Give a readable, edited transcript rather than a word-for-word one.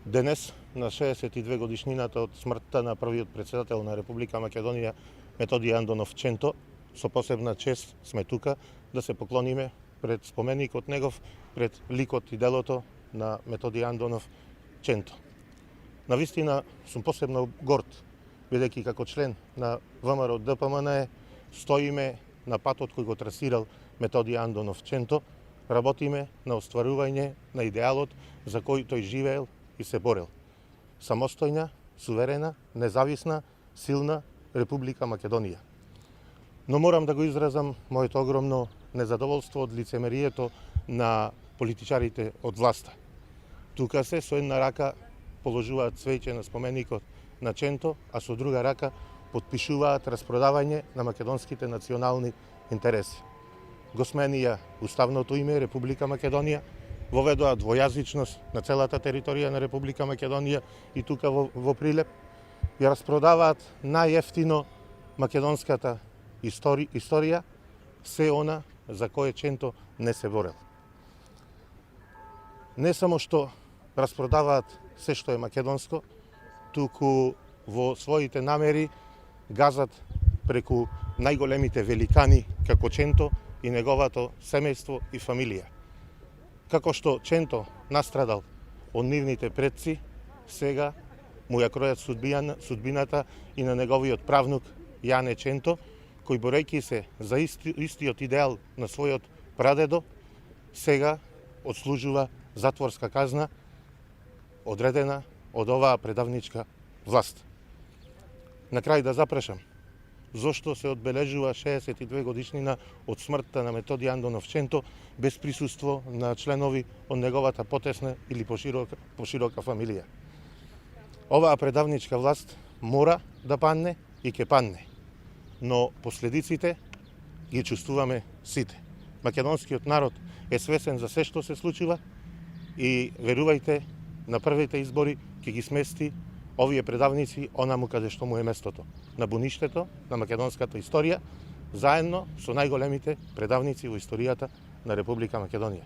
Денес, на 62 годишнината од смртта на првиот председател на Република Македонија, Методиј Андонов Ченто, со посебна чест сме тука да се поклониме пред споменикот негов, пред ликот и делото на Методиј Андонов Ченто. Навистина сум посебно горд, бидејќи како член на ВМРО ДПМН стоиме на патот кој го трасирал Методиј Андонов Ченто, работиме на остварување на идеалот за кој тој живеел и се борел. Самостојна, суверена, независна, силна Република Македонија. Но морам да го изразам моето огромно незадоволство од лицемерието на политичарите од власта. Тука се со една рака положуваат цвеќе на споменикот на Ченто, а со друга рака потпишуваат распродавање на македонските национални интереси. Го сменија уставното име Република Македонија, воведоа двојазичност на целата територија на Република Македонија и тука во Прилеп, ја распродаваат најефтино македонската историја, се она за кое Ченто не се борел. Не само што распродаваат се што е македонско, туку во своите намери газат преку најголемите великани како Ченто и неговото семејство и фамилија. Како што Ченто настрадал од нивните предци, сега му ја кројат судбината и на неговиот правнук Јане Ченто, кој борејќи се за истиот идеал на својот прадедо, сега одслужува затворска казна одредена од оваа предавничка власт. На крај да запрашам, зошто се одбележува 62 годишнина од смртта на Методиј Андонов Ченто без присуство на членови од неговата потесна или поширока фамилија. Оваа предавничка власт мора да падне и ќе падне, но последиците ги чувствуваме сите. Македонскиот народ е свесен за се што се случува и верувајте, на првите избори ќе ги смести овие предавници онаму каде што му е местото, на буништето на македонската историја, заедно со најголемите предавници во историјата на Република Македонија.